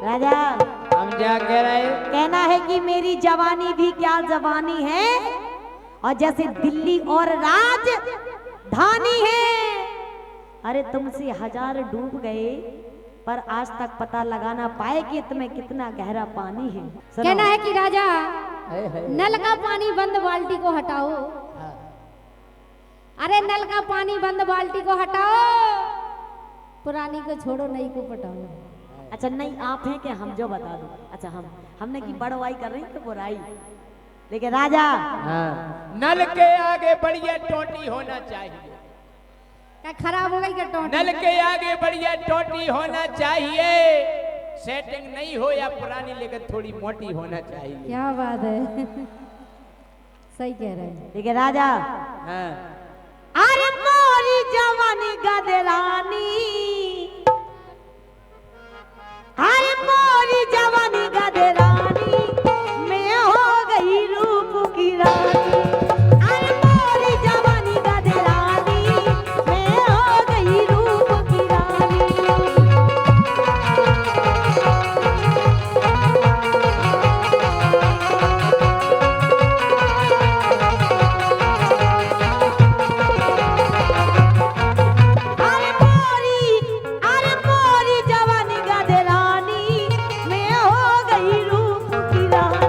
राजा हम क्या कह रहे हैं? कहना है कि मेरी जवानी भी क्या जवानी है, और जैसे दिल्ली और राजधानी है। अरे तुमसे हजार डूब गए पर आज तक पता लगाना पाए कि तुम्हें कितना गहरा पानी है। कहना है कि राजा है। नल का पानी बंद बाल्टी को हटाओ। अरे नल का पानी बंद बाल्टी को हटाओ, पुरानी को छोड़ो नई को पटाओ। अच्छा नहीं आप हैं कि हम जो बता दो। अच्छा हमने की बड़वाई कर रही तो बुराई, लेकिन राजा नल के आगे बढ़िया टोटी होना चाहिए। क्या खराब हो गई क्या टोटी? नल के आगे बढ़िया टोटी होना चाहिए। सेटिंग नहीं हो या पुरानी लेकर थोड़ी मोटी होना चाहिए। क्या बात है सही कह रहे हैं। लेकिन राजा हाँ। अरे मोरी जवानी गदरानी, अरे मोरी जवानी गदरानी मैं हो गई रूप की रानी। अरे मोरी जवानी गदरानी मैं हो गई रूप की रानी। अरे मोरी जवानी गदरानी मैं हो गई रूप की रानी।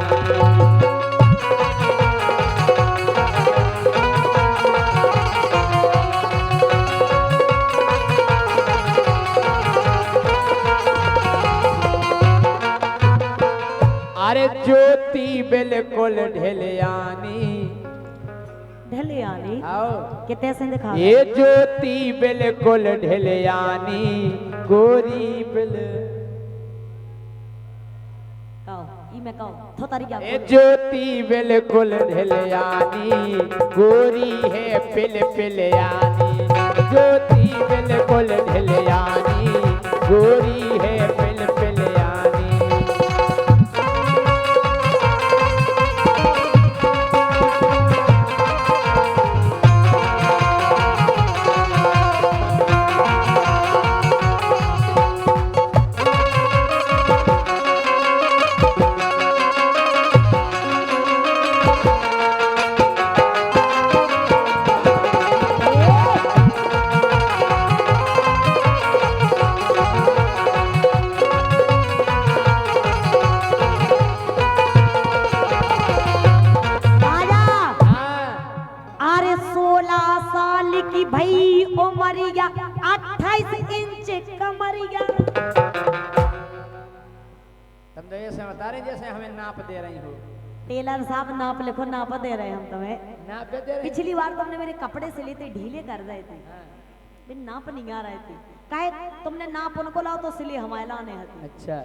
अरे ज्योति बिल्कुल ढिलियानी। ढलियानी आओ कितने से दिखा ये ज्योति बिल्कुल ढिलियानी गोरी बिल। कहो ई मैं कहो थोतारी क्या ये ज्योति बिल्कुल ढिलियानी गोरी है पिल पिलियानी। ज्योति बिल्कुल ढिलियानी गोरी है पिल पिलियानी। राजा हाँ। अरे 16 साल की भई उमरिया 28 इंच कमरिया। तुम तो ऐसे बता रहे जैसे हमें नाप दे रही हो। टेलर साहब नाप लिखो, नाप दे रहे हम तुम्हें। नाप दे रही। पिछली बार तुमने मेरे कपड़े सिले थे, ढीले कर रहे थे, फिर नाप नहीं आ रहे थे। काहे तुमने नाप उनको लाओ तो सिले हमारे लाने हती। अच्छा।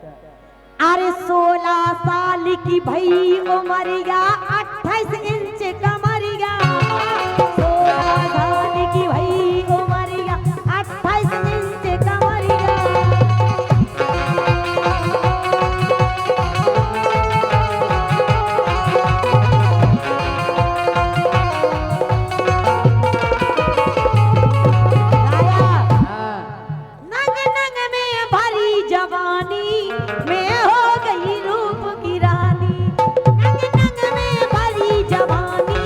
अरे 16 साल की भई उमरिया 28 इंच कमरिया। 16 साल की भई उमरिया 28 इंच कमरिया। राजा हाँ। नंग नंग में भरी जवानी मैं हो गई रूप की रानी। नंग नंग में भरी जवानी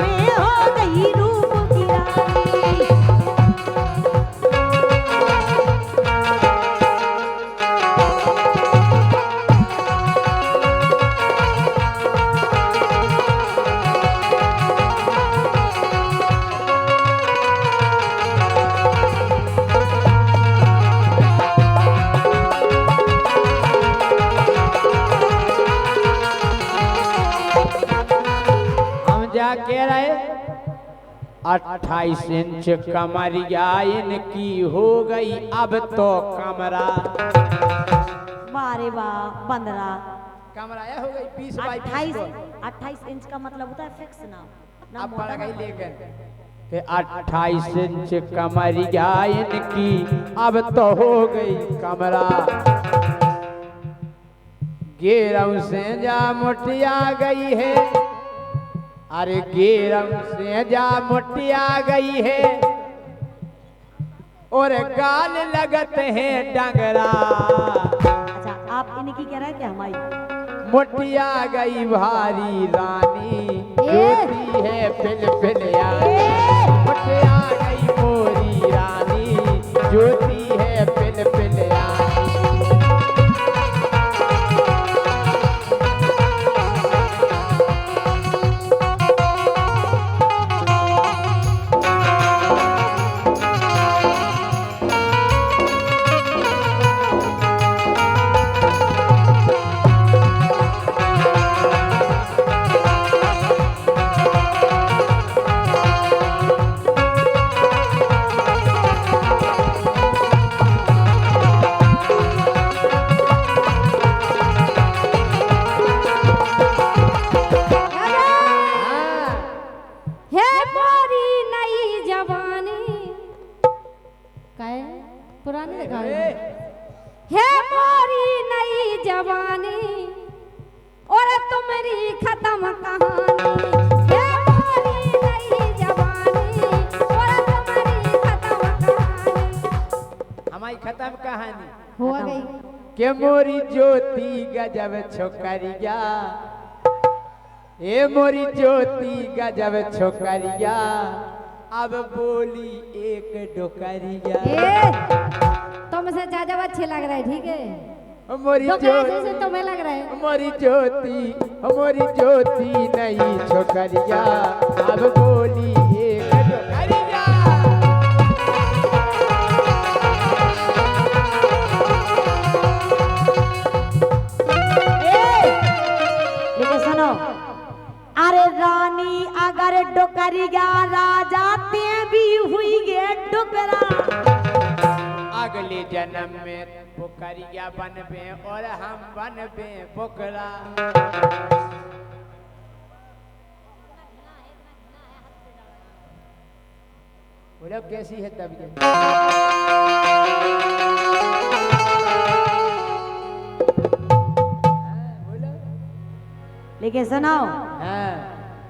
मैं हो गई रूप की रानी। हम क्या कह रहे? 28 इंच कमरिया इनकी हो गई अब तो कमरा। वाह रे वाह 15 कमरा यह हो गई 20 बाई 20 को। 28 इंच का मतलब होता है फिक्स ना अब मोटा पड़ गई ना। लेकर कि 28 इंच कमरिया इनकी अब तो हो गई कमरा। गेरम से जा मुठिया गई है। अरे गेरम से जा मुठिया गई है और गाल लगत है डंगरा। अच्छा आप इनकी कह रहा है कि हमारी मोटिया गई भारी रानी ज्योति है फिलफिलिया। मोटिया गई मोरी रानी ज्योति है फिलफिलिया। हे मोरी नई जवानी काय पुरानी दिखा हे मोरी नई जवानी और तुम्हारी खत्म कहानी। हे मोरी नई जवानी और तुम्हारी खत्म कहानी। हमारी खत्म कहानी हो गई के मोरी ज्योति गजब छोकरिया। ए मोरी ज्योति गजब छोकरिया अब बोली एक डोकरिया। तुमसे ज्यादा अच्छे लग रहा है ठीक है मोरी तो कैसे से ज्योति तुम्हें लग रहा है मोरी ज्योति नहीं छोकरिया अब बोली एक डोकरिया। लेकिन सुनो, अरे रानी अगर डोकरिया राजा ते भी हुई गे डुकरा। अगले जन्म में पोखरिया बनबे और हम बनबे पोखरा। बोलो कैसी है तबीयत? बोलो। लेकिन सुनो, हाँ।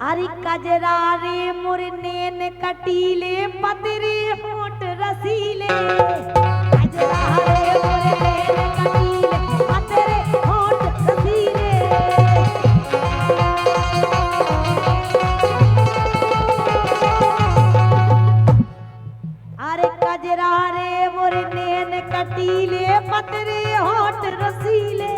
अरे कजरा रे मुरनेन कटीले पतरे होठ रसीले। कजरा रे मुरनेन कटीले पतरे होठ रसीले। अरे कजरा रे मुरनेन कटीले पतरे होठ रसीले।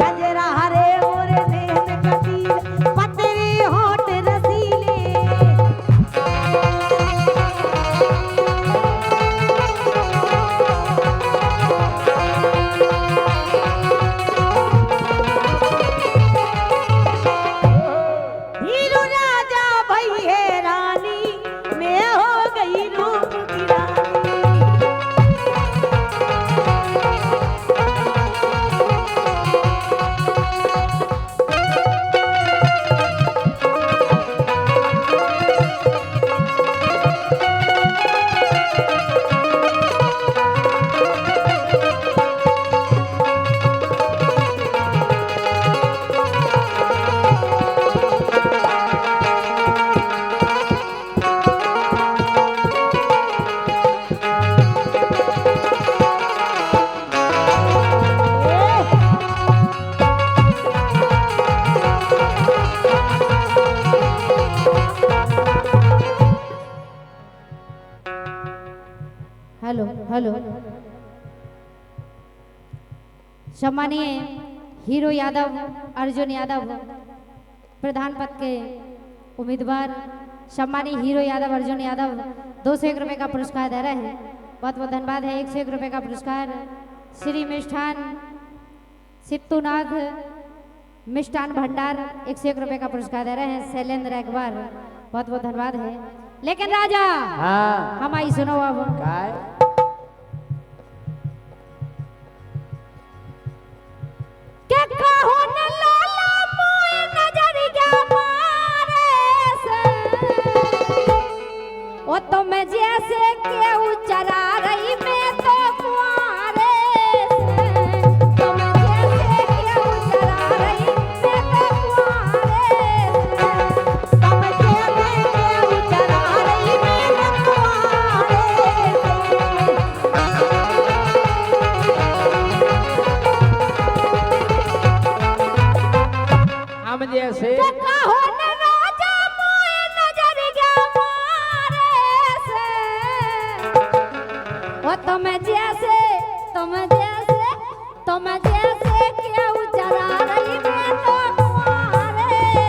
कजरा रे मुरनेन कटीले पतरे होठ रसीले। हीरो राजा भई है रानी मैं हो गई रूप की रानी। हेलो हेलो सम्मानीय हीरो यादव अर्जुन यादव प्रधान पद के उम्मीदवार सम्मानीय हीरो यादव अर्जुन यादव 201 रुपए का पुरस्कार दे रहे हैं। बहुत बहुत धन्यवाद है। 101 रुपए का पुरस्कार श्री मिष्ठान सित्तूनाथ मिष्ठान भंडार 101 रुपए का पुरस्कार दे रहे हैं शैलेंद्र अकबर। बहुत बहुत धन्यवाद है। लेकिन राजा हाँ। हमारी सुनो अब काय? क्या कहो न लाला मोए नजरिया मारे से ओ तो मैं जैसे केहू चरा रही मैं तो कुआरे से। तो मैं जैसे केहू चरा रही मैं तो कुआरे से। तब जैसे केहू चरा रही मैं तो कुआरे से। जैसे के कहो न राजा मोए नजर गया मारे से ओ तुम जैसे क्यों चला रही मैं तो तुम्हारे से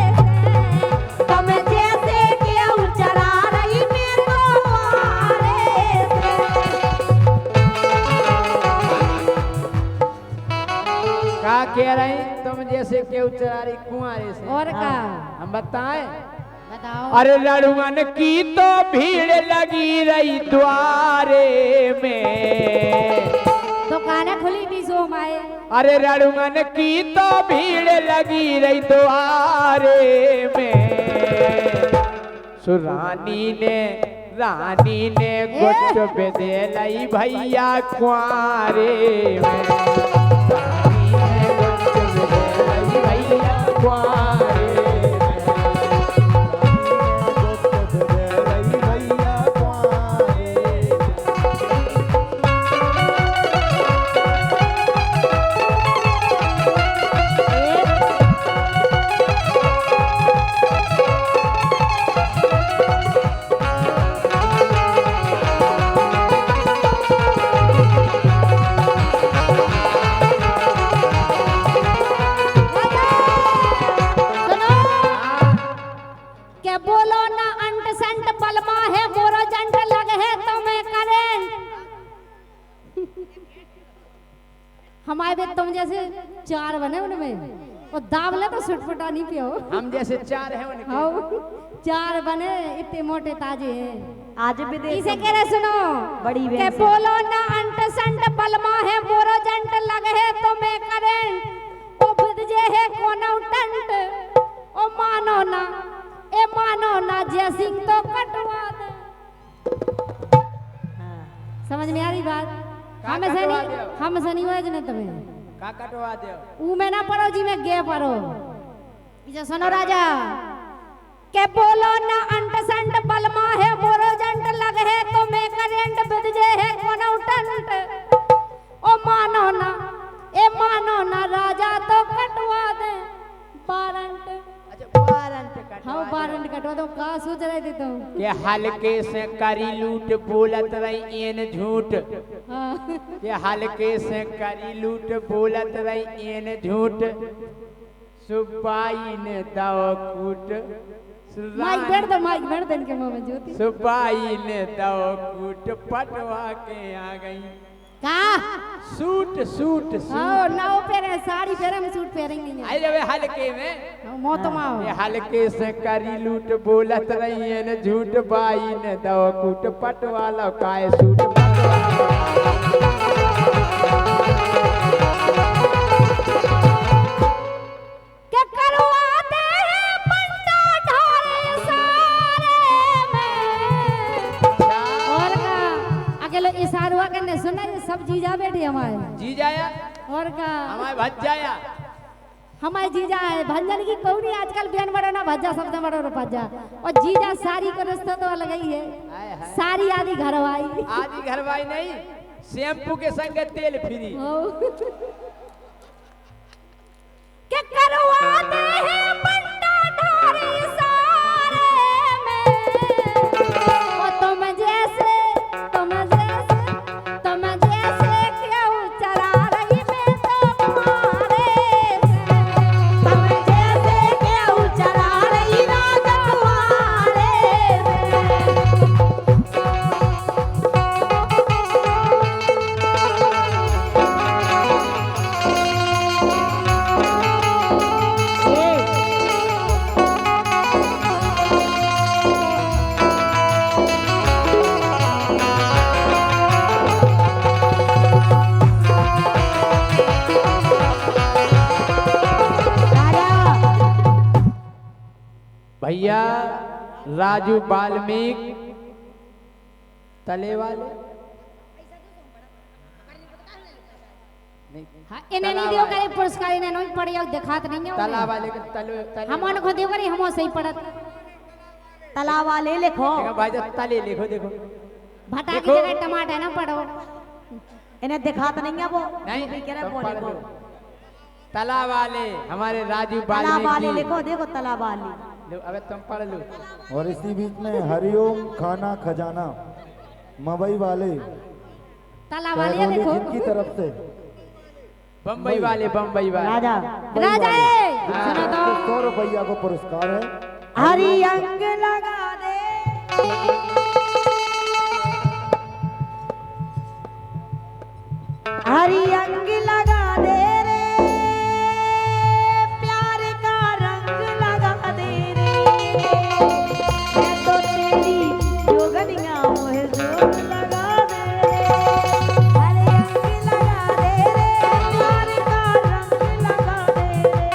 तुम जैसे क्यों चला रही मैं तुम्हारे से। का कह रहे हैं तुम जैसे क्यों चला रही कुंवारे से? और का हम बताएं। बताओ। अरे लड़ुअन की तो भीड़ लगी रही द्वारे में। दुकानें खुली भी सो माए। अरे लड़ुअन की तो भीड़ लगी रही द्वारे में। सुरानी ने गुट बेदे लई भैया कुंवारे में। रानी ने गुट बेदे लई भैया कुंवारे में। बोलो ना अंट संट बलमा है मोरो जंट लग है तो मैं करेंट। हमारे भी तुम जैसे चार बने उनमें और दावले तो सुटफुटा नहीं पियो। हम जैसे चार हैं उनके। हाँ चार बने इतने मोटे ताजे हैं। आज भी देख इसे कह रहे सुनो बड़ी के वैसे। बोलो ना अंट संट बलमा है मोरो जंट लग है तो मैं करेंट। ओ बिदजे है कोनो टंट ओ मानो ना जय सिंह तो कटवा दे। समझ में आ रही बात? हम सनी हुए जने तुम्हें का कटवा दो। ऊ में ना पढ़ो जी में गे पढ़ो। इसे सुनो राजा के बोलो ना अंट संट बलमा है मोरो जंट लग है तो मैं करेंट बिदजे है कोनो टंट ओ मानो ना राजा तो कटवा दे बारंट। अच्छा बारंट कटवा। हाँ बारंट कटवा दो। का सोच रहे थे तुम? के हल्के से करी लूट बोलत रही एन झूठ। हाँ के हल्के से करी लूट बोलत रही एन झूठ। सुबाई ने दाव कूट। माइक बैठ दे इनके मुंह में ज्योति। सुबाई ने दाव कूट पटवा के आ गई। का सूट हाँ नाव पहने साड़ी पहने में सूट पहनेंगे नहीं। आई रे हल्के में हाँ, मौतमाओ ये हल्के से करी लूट बोलत रही है न झूठ। बाई ने दव कूट पटवाला काय सूट क्या करवाते हैं पंडा ढारे सारे में। और का अकेले इशारा करने सुना ये सब जीजा बैठे हमारे। जी जाया और का हमारे भज जाया। हमारे जीजा है भंजन की कौड़ी आजकल बयान बड़ो ना भज्जा सबसे बड़ो रो भज्जा। और जीजा सारी का रिश्ता तो अलग ही है। हाय हाय। सारी आदि घरवाई। आदि घरवाई नहीं शैम्पू के संग तेल फ्री। क्या करवाते हैं पंडा ढारे सारे में। ओ तुम जैसे क्यों चला रही मैं तुम्हारे से। तुम जैसे क्यों चला रही मैं तुम्हारे भैया राजू वाल्मीकि तले वाले हाँ, इन्हें नहीं दियो करे पुरस्कार इन्हें नहीं पड़ी और दिखात नहीं है तला वाले के तले तले हम उनको दियो करे हम सही पड़त तला वाले लिखो। देखो भाई जब तले लिखो देखो भटा की देखो। जगह टमाटर ना पड़ो। इन्हें दिखाता नहीं है वो नहीं भी कह रहा तुम वो पढ़ लिखो। लो। तालाब वाले हमारे राजू तालाब वाले वाल्मीकि। लिखो, देखो तालाब वाले। लो, अबे तुम पढ़ लो। और इसी बीच में हरिओम खाना खजाना मवई वाले तालाब वाले टहरोली देखो जिनकी तरफ से बम्बई वाले बम्बई वाले। राजा राजा है सुनो तो 100 रुपया को पुरस्कार है। हरी अंग लगा दे, हरी अंग लगा दे रे, प्यार का रंग लगा दे रे, मैं तो तेरी जोगनिया मोहे जोग लगा दे रे, हरी अंग लगा दे रे, प्यार का रंग लगा दे रे,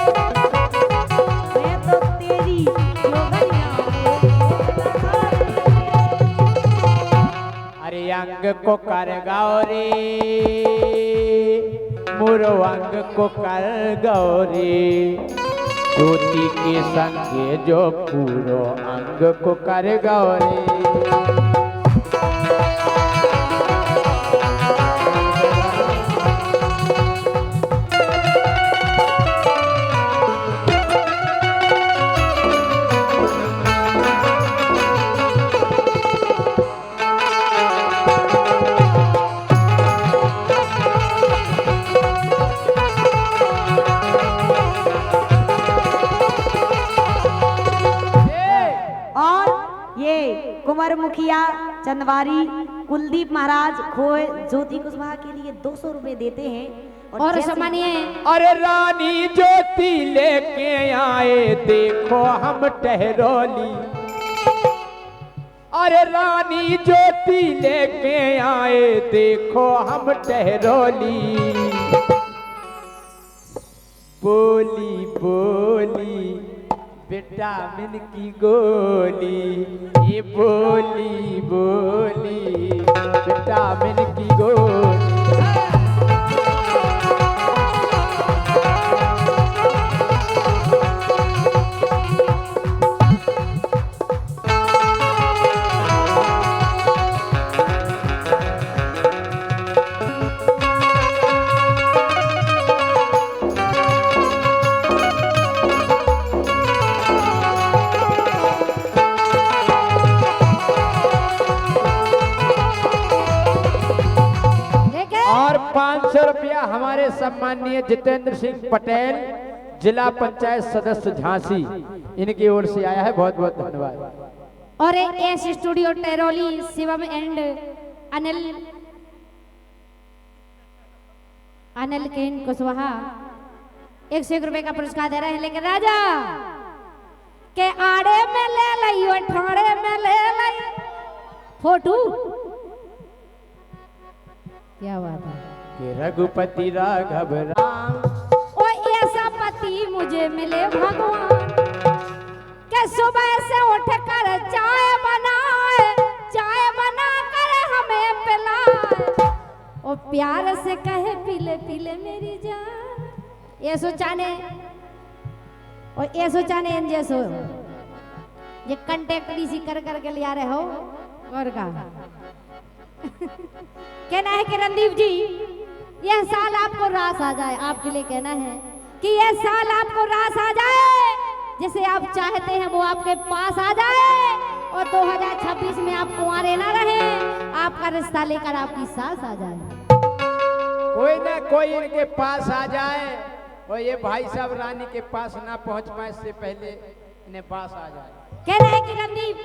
मैं तो तेरी जोगनिया मोहे जोग लगा दे रे। अरे अंग को कर गौरी मुरो अंग को कर गौरी, ज्योति के संगे जो पूरो अंग को कर गौरी। और ये कुंवर मुखिया चंदवारी कुलदीप महाराज खोए ज्योति कुशवाहा के लिए 200 रुपए देते हैं। और जैसे- सम्मानीय अरे रानी ज्योति लेके आए देखो हम टहरोली, अरे रानी ज्योति लेके आए देखो हम टहरोली, बोली बोली विटामिन की गोली, ये बोली बोली विटामिन की गोली। देखे और 500 रुपया हमारे सम्माननीय जितेंद्र सिंह पटेल जिला पंचायत सदस्य झांसी, इनकी ओर से आया है। बहुत बहुत धन्यवाद। और एस स्टूडियो टेरोली शिवम एंड अनिल अनिल केन कुशवाहा 101 रुपए का पुरस्कार दे रहे हैं। लेकिन राजा के आड़े में ले लई और ठाड़े में ले लई फोटो, क्या बात है। कि रघुपति राघव राम, ओ ऐसा पति मुझे मिले भगवान, के सुबह से उठ कर चाय बनाए, चाय बना कर हमें पिलाए, ओ प्यार से कहे पीले पीले मेरी जान। ये सोचाने और ये सोचाने इन जैसो ये कंटेक्ट सी कर करके लिया रहे हो और का कहना है कि रणदीप जी यह साल आपको रास आ जाए, आपके लिए कहना है कि यह साल आपको रास आ जाए, जिसे आप चाहते हैं वो आपके पास आ जाए, और 2026 में आप कुंवारे ना रहे, आपका रिश्ता लेकर आपकी सास आ जाए। कोई ना कोई इनके पास आ जाए, और ये भाई साहब रानी के पास ना पहुंच पाए इससे पहले इन्हें पास आ जाए। कहना है कि रणदीप,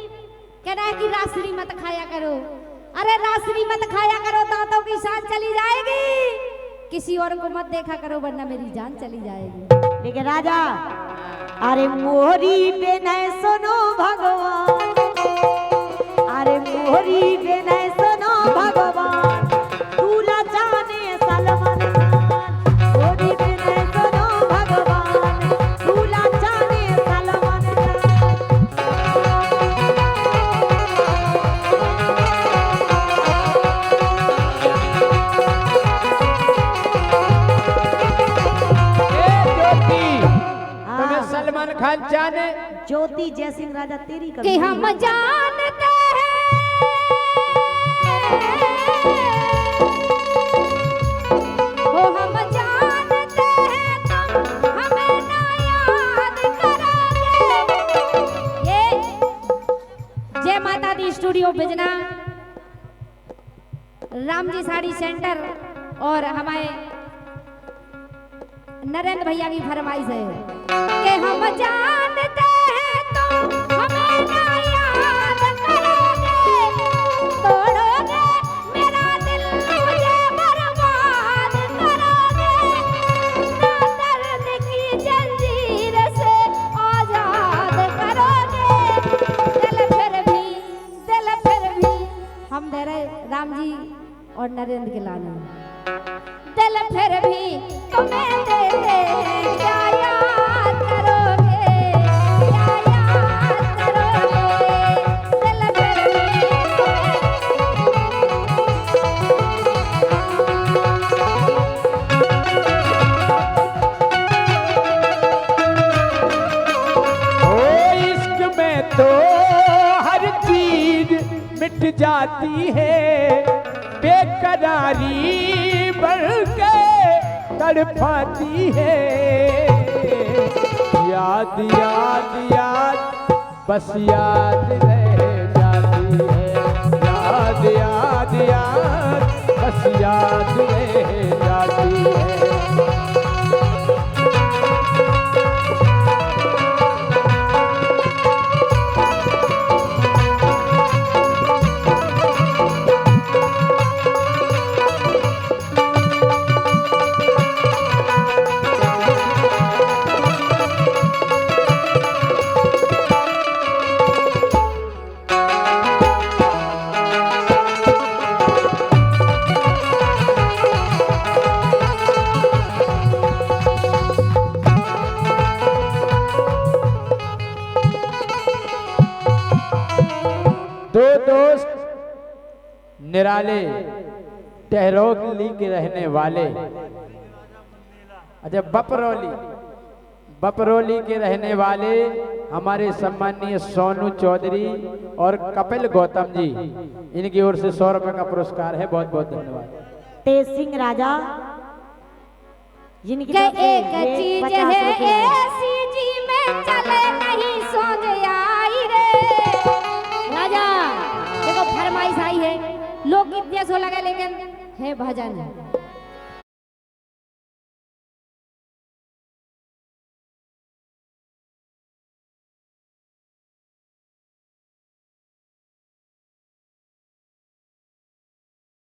कहना है कि रासरी मत खाया करो, अरे रासरी मत खाया करो, दांतों की शान चली जाएगी, किसी और को मत देखा करो वरना मेरी जान चली जाएगी। लेकिन राजा अरे मोहरी पे न सुनो भगवान, अरे मोहरी पे न सुनो भगवान, दूल्हा जाने सलमान खान, मोहरी पे न सुनो भगवान, दूल्हा जाने सलमान खान। तुम्हें सलमान खान जाने? ज्योति जयसिंह राजा तेरी कि हम जानते हैं वो हम जानते हैं तुम स्टूडियो बिजना, राम जी साड़ी सेंटर और हमारे नरेंद्र भैया की फरमाइश है कि हम जानते हैं तो हमें ना याद करोगे, तोड़ोगे मेरा दिल मुझे बर्बाद करोगे, ना दर्द की जंजीर से आजाद करोगे, दिल फिर भी हम दे रहे राम जी और नरेंद्र के लाने दिल फिर भी तुम्हें देते हैं, क्या याद करोगे, क्या याद करोगे, दिल फिर भी ओ इश्क में तो हर चीज मिट जाती है, बेकरारी बढ़के तड़पाती है। याद याद याद बस याद रह जाती है, याद याद याद बस याद रह जाती है। दो दोस्त निराले टहरोली के रहने वाले, अच्छा बपरौली के रहने वाले हमारे सम्मानीय सोनू चौधरी और कपिल गौतम जी, इनकी ओर से 100 रुपए का पुरस्कार है। बहुत बहुत धन्यवाद। तेज सिंह राजा जिनकी के तरफ से एक ये चीज 50 है रुपए हैं। ऐसी जी में चले नहीं सोच आई रे राजा, देखो फरमाइश आई है, लोग गीत सो लगे लेकिन है भजन